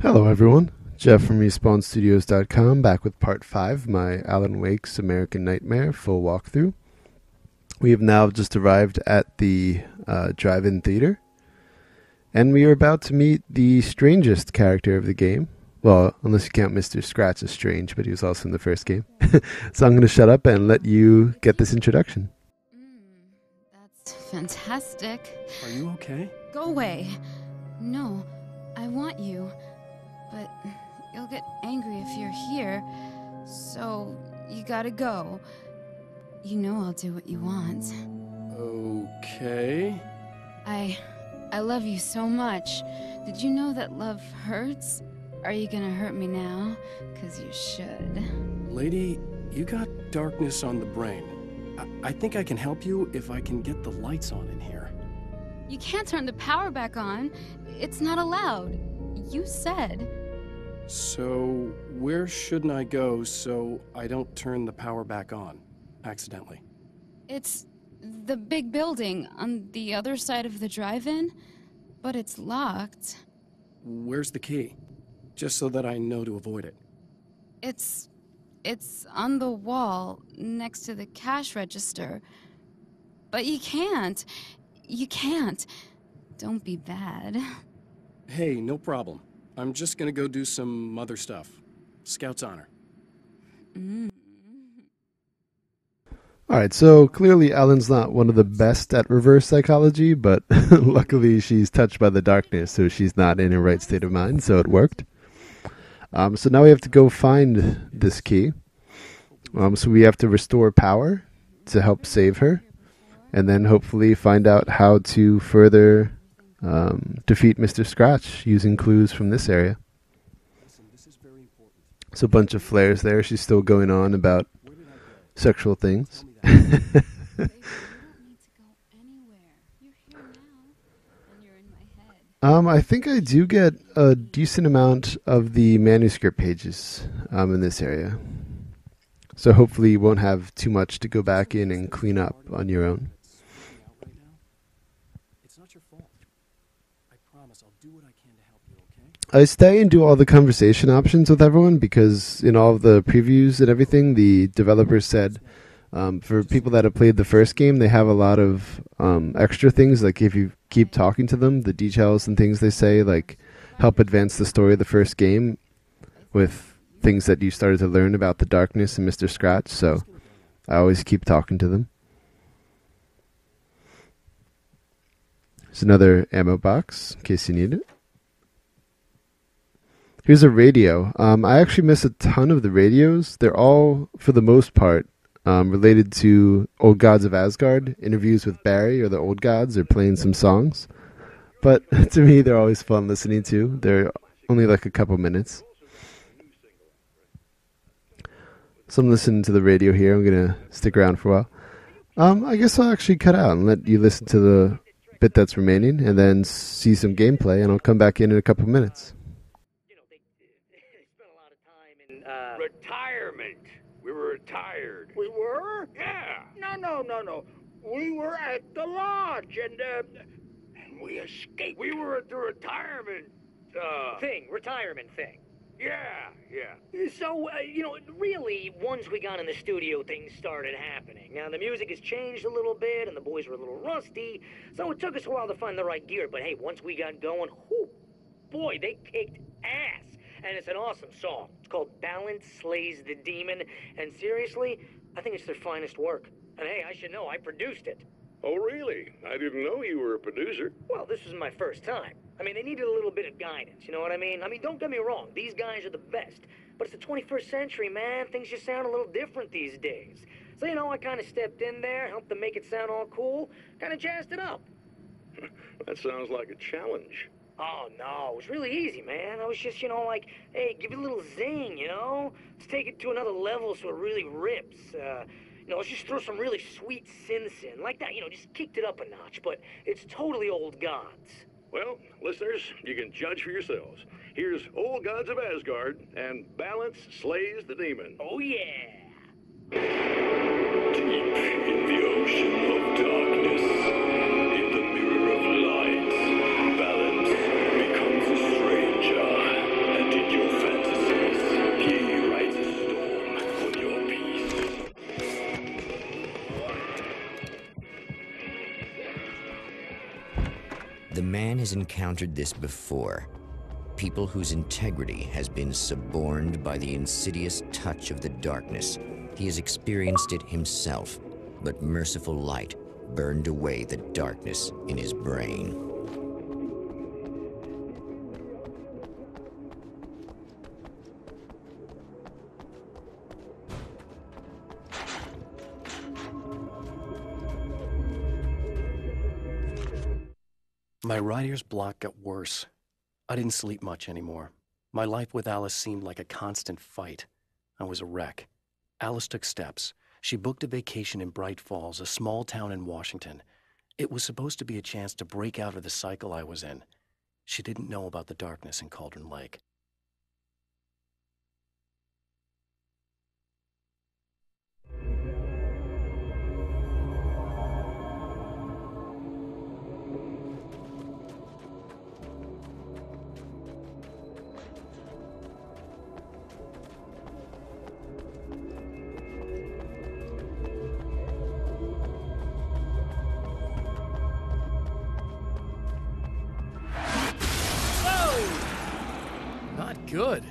Hello everyone, Jeff from RespawnStudios.com back with part 5 of my Alan Wake's American Nightmare full walkthrough. We have now just arrived at the drive-in theater, and we are about to meet the strangest character of the game. Well, unless you count Mr. Scratch as strange, but he was also in the first game. So I'm going to shut up and let you get this introduction. That's fantastic. Are you okay? Go away. No, I want you. But you'll get angry if you're here, so you gotta go. You know I'll do what you want. Okay. I love you so much. Did you know that love hurts? Are you gonna hurt me now? 'Cause you should. Lady, you got darkness on the brain. I think I can help you if I can get the lights on in here. You can't turn the power back on. It's not allowed. You said. So, where shouldn't I go so I don't turn the power back on accidentally? It's the big building on the other side of the drive-in, but it's locked. Where's the key? Just so that I know to avoid it. It's on the wall next to the cash register. But you can't. You can't. Don't be bad. Hey, no problem. I'm just gonna go do some other stuff. Scout's honor. Alright, so clearly Ellen's not one of the best at reverse psychology, but luckily she's touched by the darkness, so she's not in her right state of mind, so it worked. So now we have to go find this key. So we have to restore power to help save her, and then hopefully find out how to further defeat Mr. Scratch using clues from this area. So a bunch of flares there. She's still going on about sexual things. I think I do get a decent amount of the manuscript pages in this area. So hopefully you won't have too much to go back in and clean up on your own. I stay and do all the conversation options with everyone because in all of the previews and everything, the developers said for people that have played the first game, they have a lot of extra things. Like if you keep talking to them, the details and things they say like help advance the story of the first game with things that you started to learn about the darkness and Mr. Scratch. So I always keep talking to them. There's another ammo box in case you need it. Here's a radio. I actually miss a ton of the radios. They're all, for the most part, related to Old Gods of Asgard, interviews with Barry or the Old Gods, or playing some songs. But to me, they're always fun listening to. They're only like a couple minutes. So I'm listening to the radio here. I'm going to stick around for a while. I guess I'll actually cut out and let you listen to the bit that's remaining and then see some gameplay, and I'll come back in a couple minutes. Retirement. We were retired. We were? Yeah. No. We were at the lodge, and we escaped. We were at the retirement retirement thing. Yeah. So, really, once we got in the studio, things started happening. Now, the music has changed a little bit, and the boys were a little rusty, so it took us a while to find the right gear. But hey, once we got going, boy, they kicked ass. And it's an awesome song. It's called Balance Slays the Demon. And seriously, I think it's their finest work. And hey, I should know, I produced it. Oh, really? I didn't know you were a producer. Well, this was my first time. I mean, they needed a little bit of guidance, you know what I mean? I mean, don't get me wrong, these guys are the best. But it's the 21st century, man. Things just sound a little different these days. So, I kind of stepped in there, helped them make it sound all cool, kind of jazzed it up. That sounds like a challenge. Oh, no, it was really easy, man. I was just, like, hey, give it a little zing, Let's take it to another level so it really rips. Let's just throw some really sweet synths in. Like that, just kicked it up a notch. But it's totally Old Gods. Well, listeners, you can judge for yourselves. Here's Old Gods of Asgard, and Balance Slays the Demon. Oh, yeah. Deep in the ocean of darkness, in the mirror of light, Balance becomes a stranger has encountered this before. People whose integrity has been suborned by the insidious touch of the darkness. He has experienced it himself, but merciful light burned away the darkness in his brain. My writer's block got worse. I didn't sleep much anymore. My life with Alice seemed like a constant fight. I was a wreck. Alice took steps. She booked a vacation in Bright Falls, a small town in Washington. It was supposed to be a chance to break out of the cycle I was in. She didn't know about the darkness in Cauldron Lake. Not good.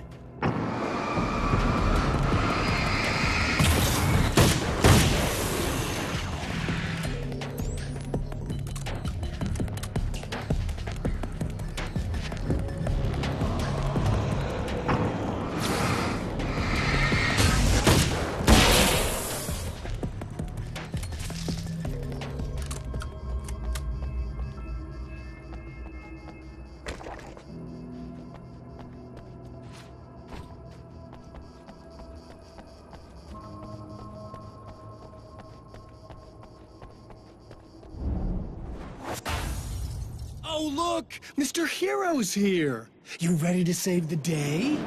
Oh, look! Mr. Hero's here! You ready to save the day?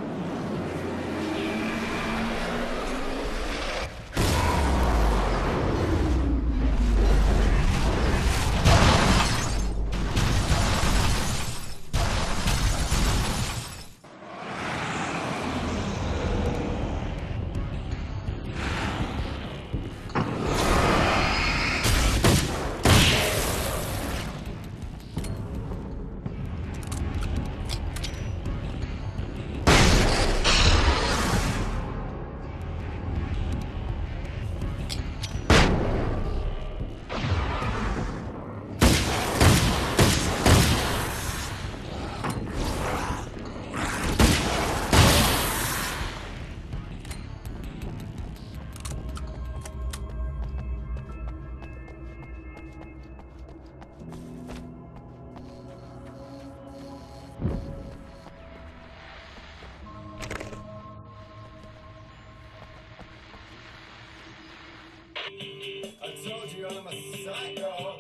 I told you I'm a psycho.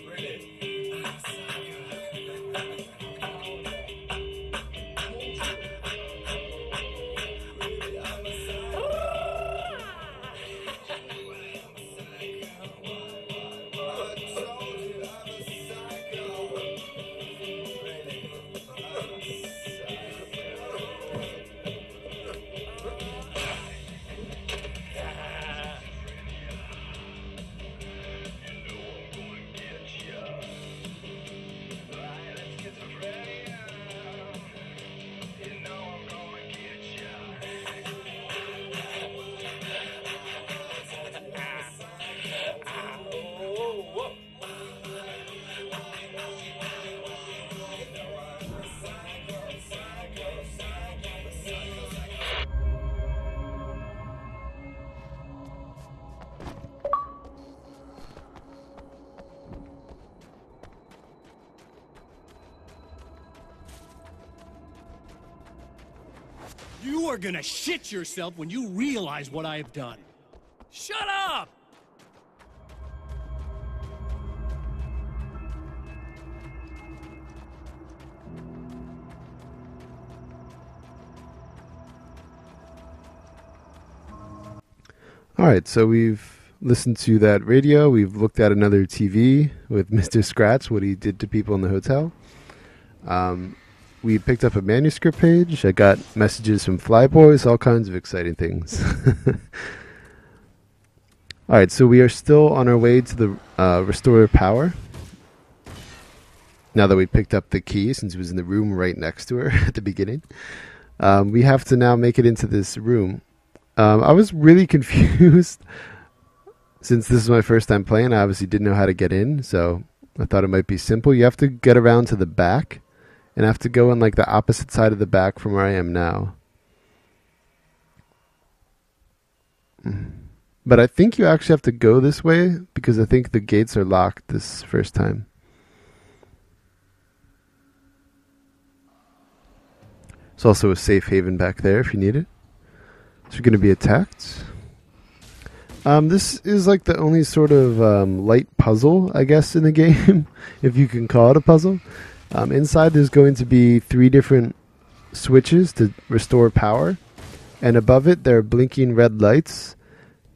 Really? I'm a psycho. Really, I'm a psycho. I told you I'm a psycho. Really, I'm a You are gonna shit yourself when you realize what I have done. Shut up! All right, so we've listened to that radio. We've looked at another TV with Mr. Scratch, what he did to people in the hotel. We picked up a manuscript page. I got messages from Flyboys, all kinds of exciting things. All right, so we are still on our way to the Restorer Power. now that we picked up the key, since it was in the room right next to her at the beginning. We have to now make it into this room. I was really confused. Since this is my first time playing, I obviously didn't know how to get in, so I thought it might be simple. You have to get around to the back, and I have to go on like the opposite side of the back from where I am now. But I think you actually have to go this way, because I think the gates are locked this first time. There's also a safe haven back there if you need it. So you're going to be attacked. This is like the only sort of light puzzle, I guess, in the game, if you can call it a puzzle. Inside there's going to be 3 different switches to restore power. And above it there are blinking red lights.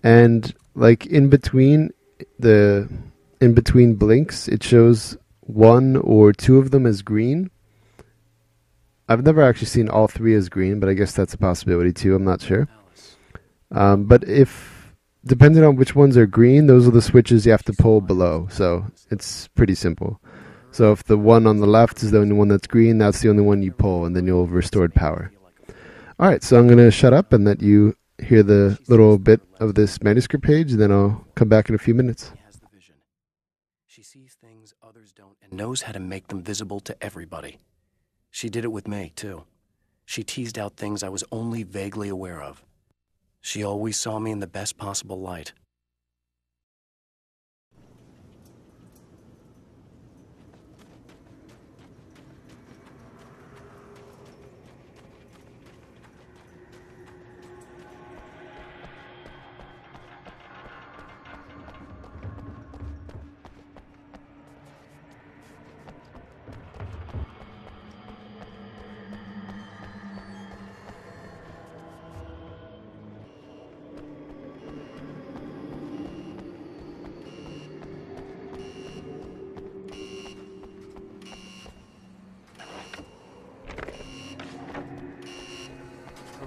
And like in between blinks, it shows 1 or 2 of them as green. I've never actually seen all 3 as green, but I guess that's a possibility too. I'm not sure. But depending on which ones are green, those are the switches you have to pull below. So it's pretty simple. So if the one on the left is the only one that's green, that's the only one you pull, and then you'll have restored power. All right, so I'm going to shut up and let you hear the little bit of this manuscript page, and then I'll come back in a few minutes. She sees things others don't and knows how to make them visible to everybody. She did it with me, too. She teased out things I was only vaguely aware of. She always saw me in the best possible light.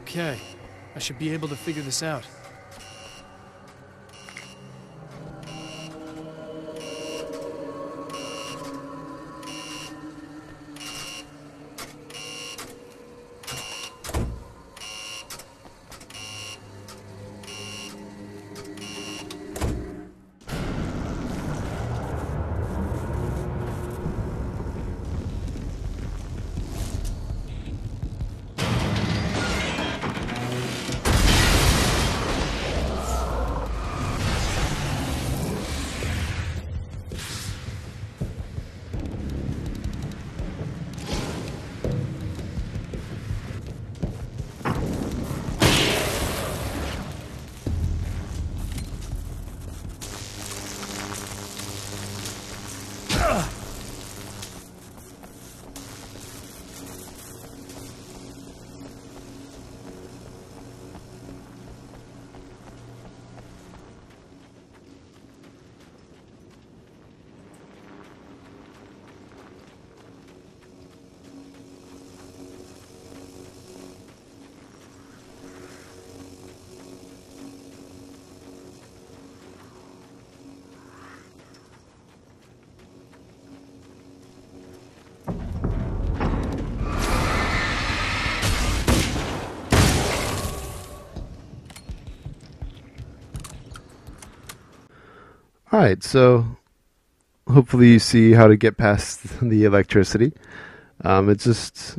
Okay, I should be able to figure this out. Alright, so hopefully you see how to get past the electricity. It's just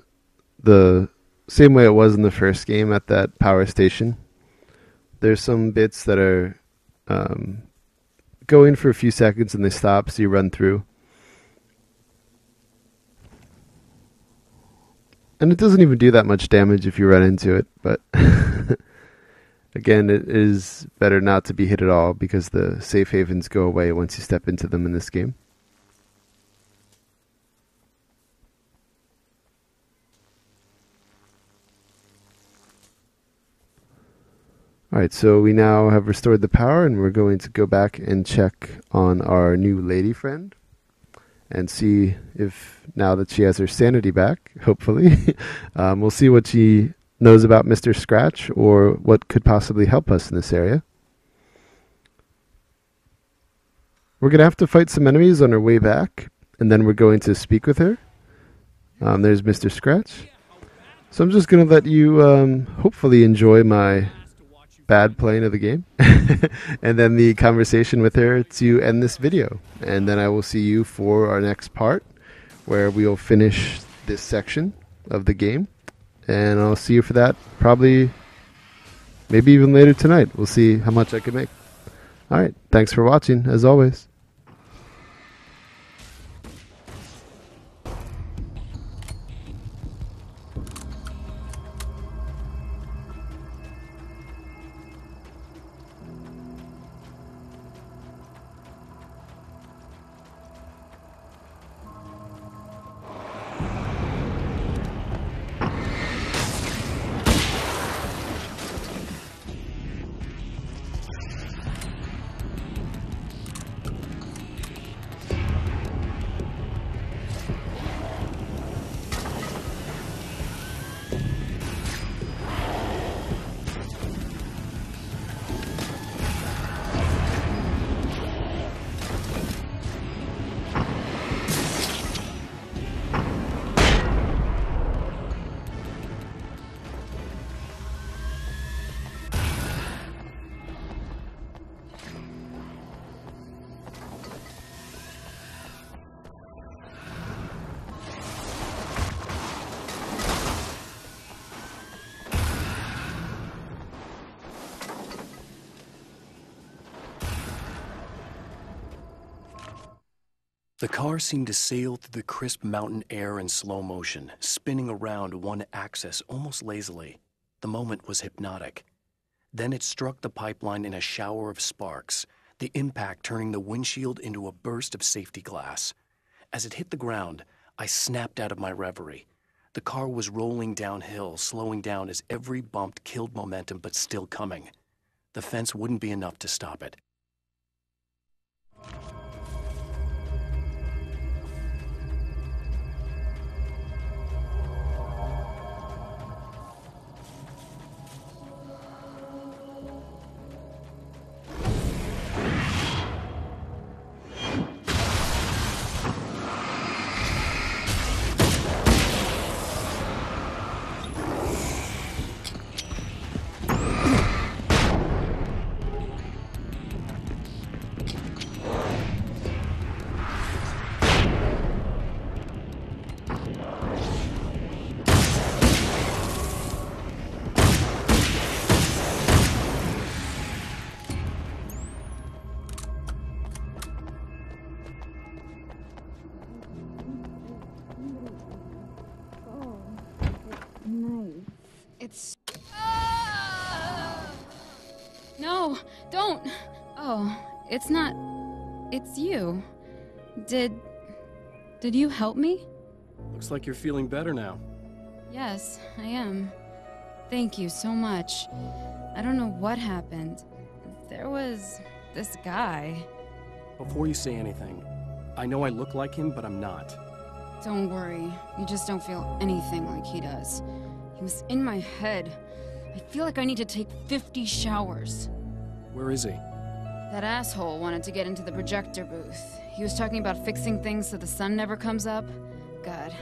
the same way it was in the first game at that power station. There's some bits that are going for a few seconds and they stop, so you run through. And it doesn't even do that much damage if you run into it, but again, it is better not to be hit at all because the safe havens go away once you step into them in this game. Alright, so we now have restored the power and we're going to go back and check on our new lady friend and see if, now that she has her sanity back, hopefully, we'll see what she knows about Mr. Scratch or what could possibly help us in this area. We're going to have to fight some enemies on our way back, and then we're going to speak with her. There's Mr. Scratch. So I'm just going to let you hopefully enjoy my bad playing of the game and then the conversation with her to end this video. And then I will see you for our next part where we'll finish this section of the game. And I'll see you for that probably maybe even later tonight. We'll see how much I can make. Alright, thanks for watching as always. The car seemed to sail through the crisp mountain air in slow motion, spinning around one axis almost lazily. The moment was hypnotic. Then it struck the pipeline in a shower of sparks, the impact turning the windshield into a burst of safety glass. As it hit the ground, I snapped out of my reverie. The car was rolling downhill, slowing down as every bump killed momentum but still coming. The fence wouldn't be enough to stop it. It's... No, don't! Oh, it's not... It's you. Did you help me? Looks like you're feeling better now. Yes, I am. Thank you so much. I don't know what happened. There was... this guy. Before you say anything, I know I look like him, but I'm not. Don't worry. You just don't feel anything like he does. He was in my head. I feel like I need to take 50 showers. Where is he? That asshole wanted to get into the projector booth. He was talking about fixing things so the sun never comes up. God,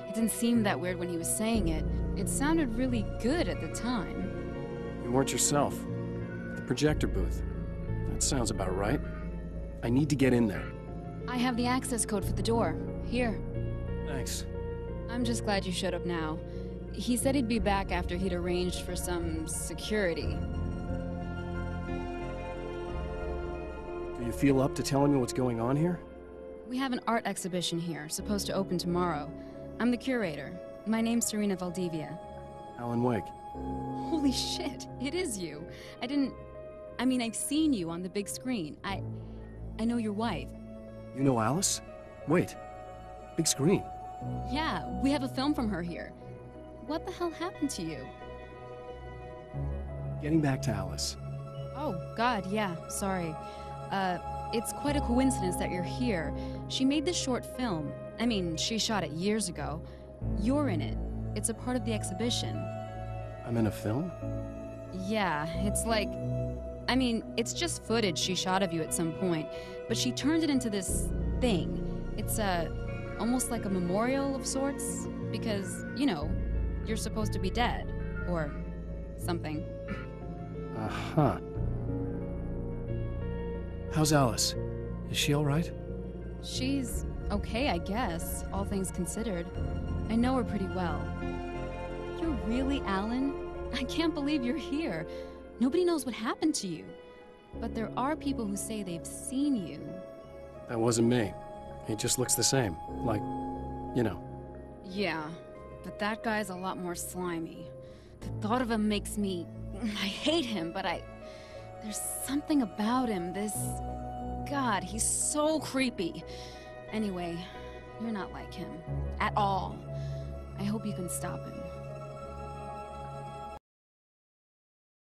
it didn't seem that weird when he was saying it. It sounded really good at the time. You weren't yourself. The projector booth. That sounds about right. I need to get in there. I have the access code for the door. Here. Thanks. I'm just glad you showed up now. He said he'd be back after he'd arranged for some security. Do you feel up to telling me what's going on here? We have an art exhibition here, supposed to open tomorrow. I'm the curator. My name's Serena Valdivia. Alan Wake. Holy shit, it is you. I've seen you on the big screen. I know your wife. You know Alice? Wait. Big screen. Yeah, we have a film from her here. What the hell happened to you? Getting back to Alice. Oh, God, yeah, sorry. It's quite a coincidence that you're here. She made this short film. She shot it years ago. You're in it. It's a part of the exhibition. I'm in a film? Yeah, it's like... it's just footage she shot of you at some point, but she turned it into this thing. It's almost like a memorial of sorts, because, you know, you're supposed to be dead, or something. Uh-huh. How's Alice? Is she all right? She's okay, I guess, all things considered. I know her pretty well. You're really Alan? I can't believe you're here. Nobody knows what happened to you. But there are people who say they've seen you. That wasn't me. He just looks the same. Like, you know. Yeah, but that guy's a lot more slimy. The thought of him makes me... I hate him, but there's something about him, this... God, he's so creepy. Anyway, you're not like him. At all. I hope you can stop him.